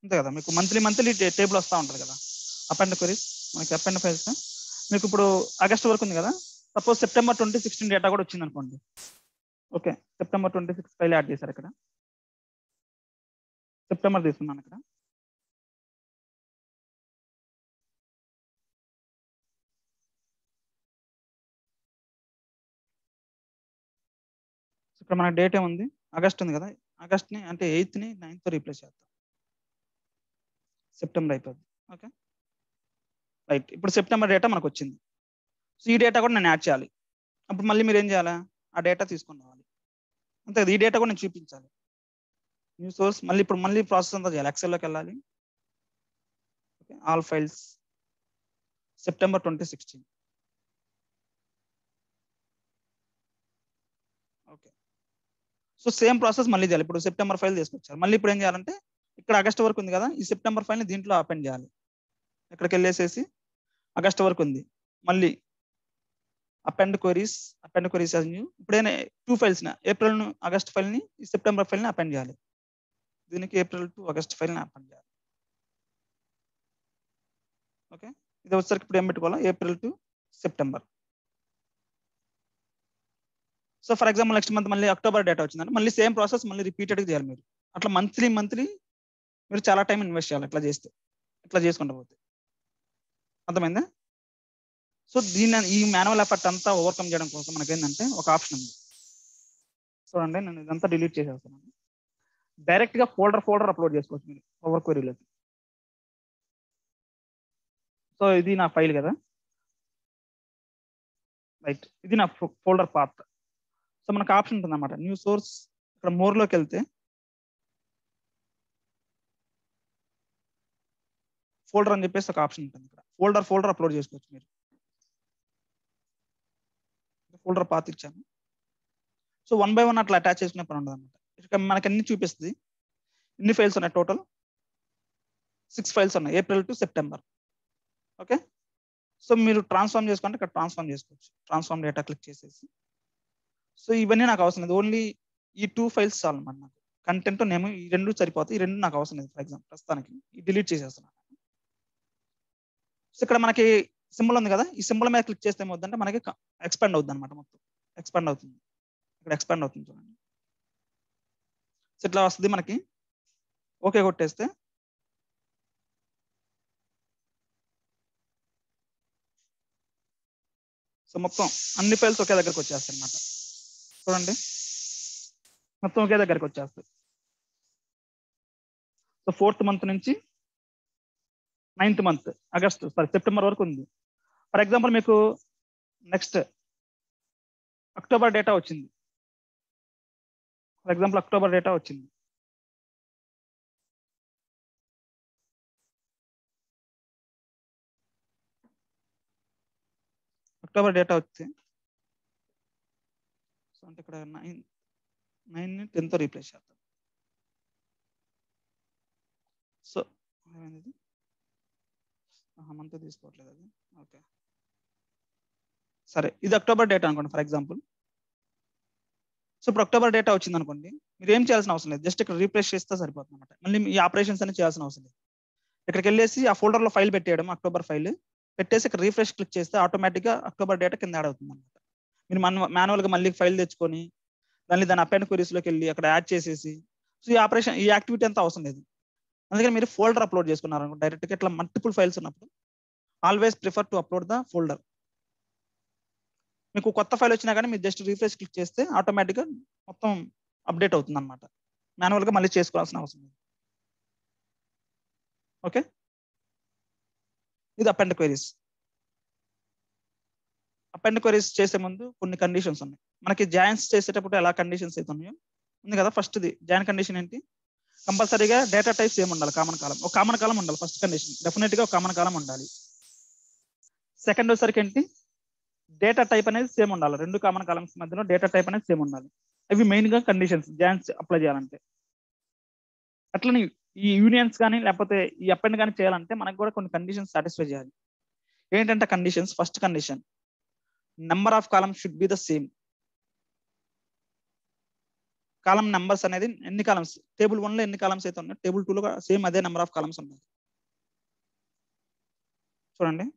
అంతే కదా మీకు మంత్లీ టేబుల్ వస్తూ ఉంటుంది కదా అపెండ్ క్వెరీస్ మనకి అపెండ్ ఫైల్స్ మీకు ఇప్పుడు ఆగస్ట్ వరకు ఉంది కదా సపోజ్ సెప్టెంబర్ 2016 డేటా కూడా వచ్చింది అనుకోండి ఓకే సెప్టెంబర్ 26 ఫైల్ యాడ్ చేశారు ఇక్కడ సెప్టెంబర్ తీసుకున్నాను ఇక్కడ ఇక్కడ మన డేట్ ఏముంది ఆగస్ట్ ఉంది కదా ఆగస్ట్ని అంటే 8th 9th రీప్లేస్ చేస్తాం సెప్టెంబర్ అయిపోద్ది ఓకే రైట్ ఇప్పుడు సెప్టెంబర్ డేటా మనకు వచ్చింది సో ఈ డేటా కూడా నేను యాడ్ చేయాలి అప్పుడు మళ్ళీ మీరు ఏం చేయాలా ఆ డేటా తీసుకొని రావాలి అంతే కదా ఈ డేటా కూడా నేను చూపించాలి న్యూ సోర్స్ మళ్ళీ ప్రాసెస్ అంతా చేయాలి ఎక్సెల్లోకి వెళ్ళాలి okay all files September 2016 okay so same process మళ్ళీ చేయాలి ఇప్పుడు సెప్టెంబర్ ఫైల్ తీసుకొచ్చారు మళ్ళీ ఇప్పుడు ఏం చేయాలంటే ఇక్కడ ఆగస్ట్ వరకు ఉంది కదా ఈ సెప్టెంబర్ ఫైల్ని దీంట్లో అపెండ్ చేయాలి ఇక్కడికి వెళ్ళేసేసి ఆగస్ట్ వరకు ఉంది మళ్ళీ అపెండ్ క్వెరీస్ యాజ్ న్యూ ఇప్పుడైనా 2 ఫైల్స్ ఏప్రిల్ ఆగస్ట్ ఫైల్ని ఈ సెప్టెంబర్ ఫైల్ని అపెండ్ చేయాలి దీనికి ఏప్రిల్ టు ఆగస్ట్ ఫైల్ని అపెండ్ చేయాలి ఓకే ఇది వచ్చేసరికి ఇప్పుడు ఏం పెట్టుకోవాలి April to September so for example next month మళ్ళీ అక్టోబర్ డేటా వచ్చిందంటే మళ్ళీ సేమ్ ప్రాసెస్ మళ్ళీ రిపీటెడ్గా చేయాలి మీరు అట్లా మంత్లీ మీరు చాలా టైం ఇన్వెస్ట్ చేయాలి ఇట్లా చేస్తే ఇట్లా చేసుకుంటూ పోతే అర్థమైందా సో ఈ మాన్యువల్ ఎఫర్ట్ అంతా ఓవర్కమ్ చేయడం కోసం మనకి ఏంటంటే ఒక ఆప్షన్ ఉంది చూడండి నేను ఇదంతా డిలీట్ చేసేస్తున్నాను డైరెక్ట్గా ఫోల్డర్ అప్లోడ్ చేసుకోవచ్చు మీరు పవర్ క్వెరీలోకి సో ఇది నా ఫైల్ కదా రైట్ ఇది నా ఫోల్డర్ పాత్ సో మనకు ఆప్షన్ ఉంటుంది అన్నమాట న్యూ సోర్స్ ఇక్కడ మోర్లోకి వెళ్తే ఫోల్డర్ అని చెప్పేసి ఒక ఆప్షన్ ఉంటుంది ఇక్కడ ఫోల్డర్ అప్లోడ్ చేసుకోవచ్చు మీరు ఫోల్డర్ పాత్ ఇచ్చాను సో 1 by 1 అట్లా అటాచ్ చేసుకునే పని ఉండదు అనమాట ఇక్కడ మనకి అన్ని చూపిస్తుంది ఎన్ని ఫైల్స్ ఉన్నాయి టోటల్ 6 ఫైల్స్ ఉన్నాయి April to September okay so మీరు ట్రాన్స్ఫార్మ్ చేసుకుంటే ఇక్కడ ట్రాన్స్ఫార్మ్ చేసుకోవచ్చు ట్రాన్స్ఫార్మ్ డేటా క్లిక్ చేసేసి సో ఇవన్నీ నాకు అవసరం లేదు ఓన్లీ ఈ 2 ఫైల్స్ చాలు అనమాట నాకు కంటెంట్ నేమ్ ఈ 2 సరిపోతాయి ఈ 2 నాకు అవసరం లేదు ఫర్ ఎగ్జాంపుల్ ప్రస్తుతానికి డిలీట్ చేసేస్తున్నాను సో ఇక్కడ మనకి సింబల్ ఉంది కదా ఈ సింబల్ మీద క్లిక్ చేస్తే ఏమవుతుందంటే మనకి ఎక్స్పాండ్ అవుతుంది అనమాట మొత్తం ఎక్స్పాండ్ అవుతుంది ఇక్కడ ఎక్స్పాండ్ అవుతుంది చూడండి సో ఇట్లా వస్తుంది మనకి ఓకే కొట్టేస్తే సో మొత్తం అన్ని ఫైల్స్ ఒకే దగ్గరకు వచ్చేస్తాయి అనమాట. చూడండి మొత్తం ఒకే దగ్గరకు వచ్చేస్తాయి. సో 4th మంత్ నుంచి 9th మంత్ సెప్టెంబర్ వరకు ఉంది. ఫర్ ఎగ్జాంపుల్ మీకు నెక్స్ట్ అక్టోబర్ డేటా వచ్చింది. ఫర్ ఎగ్జాంపుల్ అక్టోబర్ డేటా వచ్చింది. అక్టోబర్ డేటా వస్తే సో అంటే ఇక్కడ 9ని 10తో రీప్లేస్ చేద్దాం. సో మంత్ తీసుకోవట్లేదు అది. ఓకే సరే, ఇది అక్టోబర్ డేటా అనుకోండి ఫర్ ఎగ్జాంపుల్. సో ఇప్పుడు అక్టోబర్ డేటా వచ్చింది అనుకోండి, మీరు ఏం చేయాల్సిన అవసరం లేదు, జస్ట్ ఇక్కడ రీప్లేస్ చేస్తే సరిపోతుంది అనమాట. మళ్ళీ ఈ ఆపరేషన్స్ అన్ని చేయాల్సిన అవసరం లేదు. ఇక్కడికి వెళ్ళేసి ఆ ఫోల్డర్లో ఫైల్ పెట్టేయడం, అక్టోబర్ ఫైల్ పెట్టేసి ఇక్కడ రీఫ్రెష్ క్లిక్ చేస్తే ఆటోమేటిక్గా అక్టోబర్ డేటా కింద యాడ్ అవుతుంది అనమాట. మీరు మాన్యువల్గా మళ్ళీ ఫైల్ తెచ్చుకొని దాని అపెండ్ క్వరీస్లోకి వెళ్ళి అక్కడ యాడ్ చేసేసి, సో ఈ యాక్టివిటీ అంతా అవసరం లేదు. అందుకని మీరు ఫోల్డర్ అప్లోడ్ చేసుకున్నారు డైరెక్ట్గా. ఇట్లా మల్టిపుల్ ఫైల్స్ ఉన్నప్పుడు always prefer to upload the folder. మీకు కొత్త ఫైల్ వచ్చినా కానీ మీరు జస్ట్ రీఫ్రెష్ క్లిక్ చేస్తే ఆటోమేటిక్గా మొత్తం అప్డేట్ అవుతుంది అనమాట. మాన్యువల్గా మళ్ళీ చేసుకోవాల్సిన అవసరం లేదు. ఓకే, ఇది అపెండ్ క్వరీస్. అపెండ్ క్వరీస్ చేసే ముందు కొన్ని కండిషన్స్ ఉన్నాయి. మనకి జాయిన్స్ చేసేటప్పుడు ఎలా కండిషన్స్ అయితే ఉన్నాయో ఉంది కదా. ఫస్ట్ది జాయిన్ కండిషన్ ఏంటి, కంపల్సరీగా డేటా టైప్స్ ఏమి ఉండాలి, కామన్ కాలం. ఒక కామన్ కాలం ఉండాలి ఫస్ట్ కండిషన్, డెఫినెట్గా ఒక కామన్ కాలం ఉండాలి. సెకండ్ వచ్చేసరికి ఏంటి, డేటా టైప్ అనేది సేమ్ ఉండాలి. రెండు కామన్ కాలమ్స్ మధ్యలో డేటా టైప్ అనేది సేమ్ ఉండాలి. ఇవి మెయిన్ గా కండిషన్స్ జాయిన్స్ అప్లై చేయాలంటే. అట్లని ఈ యూనియన్స్ కానీ లేకపోతే ఈ అపెండ్ కానీ చేయాలంటే మనకు కూడా కొన్ని కండిషన్స్ సాటిస్ఫై చేయాలి. ఏంటంటే conditions, first condition number of columns should be the same. Column numbers అనేది ఎన్ని కాలమ్స్, టేబుల్ 1 లో ఎన్ని కాలమ్స్ అయితే ఉన్నాయి టేబుల్ 2 లో సేమ్ అదే నెంబర్ ఆఫ్ కాలమ్స్ ఉన్నాయి. చూడండి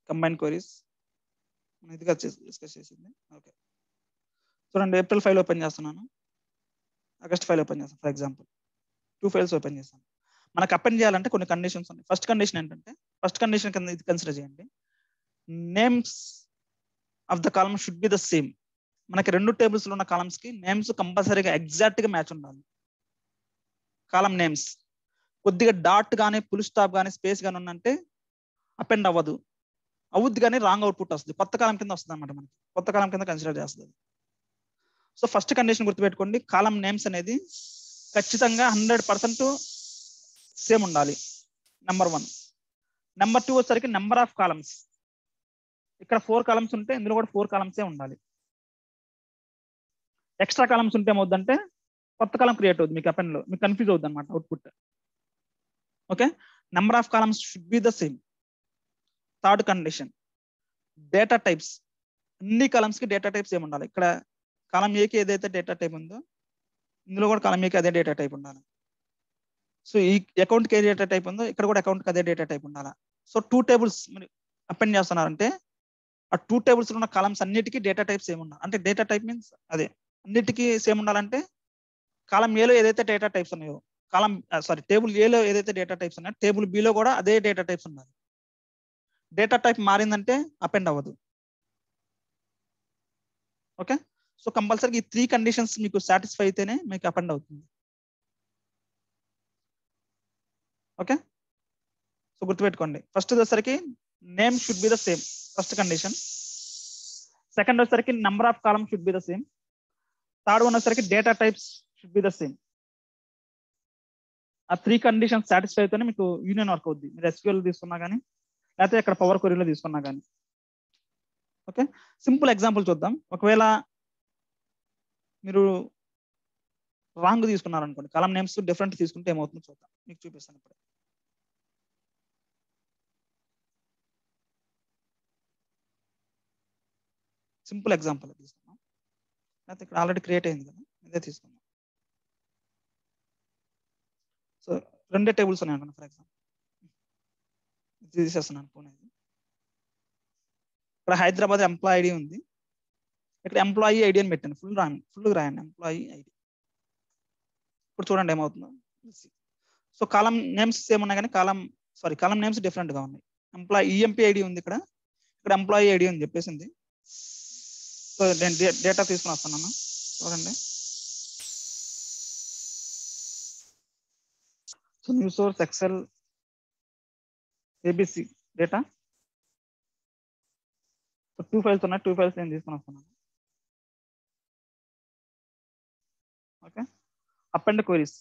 కంబైన్ క్వరీస్ ఇదిగా డిస్కస్ చేసింది. ఓకే చూడండి, ఏప్రిల్ ఫైల్ ఓపెన్ చేస్తున్నాను, ఆగస్ట్ ఫైల్ ఓపెన్ చేస్తాను. ఫర్ ఎగ్జాంపుల్ 2 ఫైల్స్ ఓపెన్ చేస్తాను. మనకు అపెండ్ చేయాలంటే కొన్ని కండిషన్స్ ఉన్నాయి. ఫస్ట్ కండిషన్ ఏంటంటే, ఫస్ట్ కండిషన్ కింద ఇది కన్సిడర్ చేయండి, names of the column should be the same. మనకి రెండు టేబుల్స్ లో ఉన్న కాలమ్స్ కి నేమ్స్ కంపల్సరీగా ఎగ్జాక్ట్ గా మ్యాచ్ ఉండాలి. కాలమ్ నేమ్స్ కొద్దిగా డాట్ కానీ ఫుల్ స్టాప్ కానీ స్పేస్ కానీ ఉందంటే అపెండ్ అవ్వదు. అవుద్ది కానీ రాంగ్ అవుట్పుట్ వస్తుంది, కొత్త కాలం కింద వస్తుంది అనమాట. మనకి కొత్త కాలం కింద కన్సిడర్ చేస్తుంది. సో ఫస్ట్ కండిషన్ గుర్తుపెట్టుకోండి, కాలం నేమ్స్ అనేది ఖచ్చితంగా 100% సేమ్ ఉండాలి, నెంబర్ 1. నెంబర్ 2 వచ్చేసరికి నెంబర్ ఆఫ్ కాలమ్స్. ఇక్కడ 4 కాలమ్స్ ఉంటే ఇందులో కూడా 4 కాలమ్సే ఉండాలి. ఎక్స్ట్రా కాలమ్స్ ఉంటే ఏమవుద్దంటే కొత్త కాలం క్రియేట్ అవుతుంది మీకు అపెండ్ లో, మీకు కన్ఫ్యూజ్ అవుతుంది అనమాట output. Okay, number of columns should be the same. Third condition data types. అన్ని కాలమ్స్ కి డేటా టైప్స్ ఏమి ఉండాలి. ఇక్కడ కాలం ఏకి ఏదైతే డేటా టైప్ ఉందో ఇందులో కూడా కాలం ఏకి అదే డేటా టైప్ ఉండాలి. సో ఈ అకౌంట్కి ఏ డేటా టైప్ ఉందో ఇక్కడ కూడా అకౌంట్కి అదే డేటా టైప్ ఉండాలి. సో 2 టేబుల్స్ మీరు అపెండ్ చేస్తున్నారంటే ఆ 2 టేబుల్స్ ఉన్న కాలమ్స్ అన్నిటికీ డేటా టైప్స్ ఏమి ఉండాలి. అంటే డేటా టైప్ మీన్స్ అదే అన్నిటికీ సేమ్ ఉండాలంటే కాలం ఏలో ఏదైతే డేటా టైప్స్ ఉన్నాయో టేబుల్ ఏలో ఏదైతే డేటా టైప్స్ ఉన్నాయో టేబుల్ బిలో కూడా అదే డేటా టైప్స్ ఉండాలి. డేటా టైప్ మారిందంటే అపెండ్ అవ్వదు. ఓకే, సో కంపల్సరీ ఈ 3 కండిషన్స్ మీకు సాటిస్ఫై అయితేనే మీకు అపెండ్ అవుతుంది. ఓకే, సో గుర్తుపెట్టుకోండి, ఫస్ట్ వచ్చేసరికి name should be the same, first condition. Second వచ్చేసరికి number of column should be the same. Third one వచ్చేసరికి data types should be the same. ఆ 3 కండిషన్స్ సాటిస్ఫై అయితేనే మీకు యూనియన్ వర్క్ అవుద్ది. మీరు SQL తీసుకున్నా కానీ లేకపోతే ఇక్కడ పవర్ క్వరీలో తీసుకున్నా కానీ. ఓకే, సింపుల్ ఎగ్జాంపుల్ చూద్దాం. ఒకవేళ మీరు రాంగ్ తీసుకున్నారనుకోండి, కాలం నేమ్స్ డిఫరెంట్ తీసుకుంటే ఏమవుతుందో చూద్దాం, మీకు చూపిస్తాను ఇప్పుడు. సింపుల్ ఎగ్జాంపుల్ తీసుకున్నాం, లేకపోతే ఇక్కడ ఆల్రెడీ క్రియేట్ అయింది కదా, ఇదే తీసుకున్నాం. సో 2 టేబుల్స్ ఉన్నాయి అనుకోండి. ఫర్ ఎగ్జాంపుల్ తీసేస్తున్నాను పూణేది. ఇక్కడ హైదరాబాద్ ఎంప్లాయీ ఐడి ఉంది, ఇక్కడ ఎంప్లాయీ ఐడి అని పెట్టాను. ఫుల్ రాయండి ఎంప్లాయీ ఐడి. ఇప్పుడు చూడండి ఏమవుతుందో. సో కాలం నేమ్స్ సేమ్ ఉన్నాయి కానీ కాలం నేమ్స్ డిఫరెంట్ గా ఉన్నాయి. ఎంప్లాయీ ఈఎంపీ ఐడి ఉంది ఇక్కడ, ఇక్కడ ఎంప్లాయీ ఐడి అని చెప్పేసింది. సో నేను డేటా తీసుకుని వస్తున్నాను, చూడండి. So new source XL ABC data. So 2 files ఉన్నాయి, 2 ఫైల్స్ నేను తీసుకుని వస్తున్నాను. Okay, append queries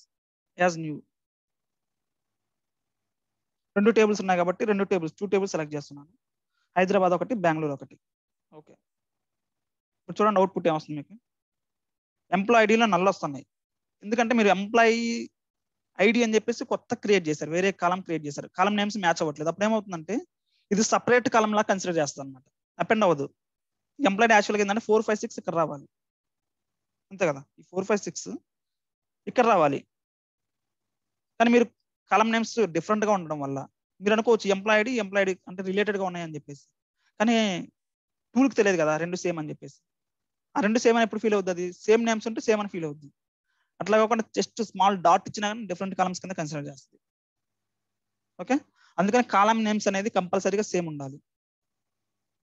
as new. 2 tables ఉన్నాయి కాబట్టి 2 టేబుల్స్ సెలెక్ట్ చేస్తున్నాను. హైదరాబాద్ ఒకటి, బెంగళూరు ఒకటి. ఓకే, ఇప్పుడు చూడండి అవుట్పుట్ ఏమొస్తుంది మీకు. ఎంప్లాయీ ఐడిలో నల్ వస్తున్నాయి, ఎందుకంటే మీరు ఎంప్లాయీ ఐడి అని చెప్పేసి కొత్త క్రియేట్ చేశారు, వేరే కాలం క్రియేట్ చేశారు, కాలం నేమ్స్ మ్యాచ్ అవ్వట్లేదు. అప్పుడు ఏమవుతుందంటే ఇది సపరేట్ కాలం లా కన్సిడర్ చేస్తాను అనమాట, అపెండ్ అవ్వదు. ఎంప్లాయీ యాక్చువల్గా ఏంటంటే 4, 5, 6 ఇక్కడ రావాలి, అంతే కదా. ఈ 4, 5, 6 ఇక్కడ రావాలి, కానీ మీరు కాలం నేమ్స్ డిఫరెంట్ గా ఉండడం వల్ల మీరు అనుకోవచ్చు ఎంప్లాయీ అంటే రిలేటెడ్ గా ఉన్నాయని చెప్పేసి, కానీ టూల్కి తెలియదు కదా 2 సేమ్ అని చెప్పేసి. ఆ 2 సేమ్ అని ఎప్పుడు ఫీల్ అవుతుంది, అది సేమ్ నేమ్స్ ఉంటే సేమ్ అని ఫీల్ అవుతుంది. అట్లా కాకుండా జస్ట్ స్మాల్ డాట్ ఇచ్చినా కానీ డిఫరెంట్ కాలమ్స్ కింద కన్సిడర్ చేస్తుంది. ఓకే, అందుకని కాలం నేమ్స్ అనేది కంపల్సరీగా సేమ్ ఉండాలి.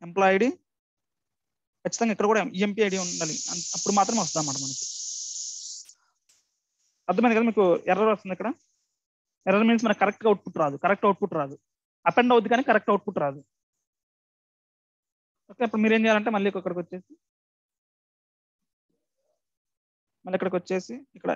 ఎంప్లాయీ ఐడి ఖచ్చితంగా ఇక్కడ కూడా ఈఎంపీ ఐడి ఉండాలి, అప్పుడు మాత్రమే వస్తుంది అన్నమాట మనకి. అర్థమైంది కదా మీకు. ఎర్రర్ వస్తుంది ఇక్కడ. ఎర్రర్ మీన్స్ మనకి కరెక్ట్ అవుట్పుట్ రాదు. అపెండ్ అవుతుంది కానీ కరెక్ట్ అవుట్పుట్ రాదు. ఓకే, ఇప్పుడు మీరు ఏం చేయాలంటే మళ్ళీ ఇక్కడికి వచ్చేసి ఇక్కడ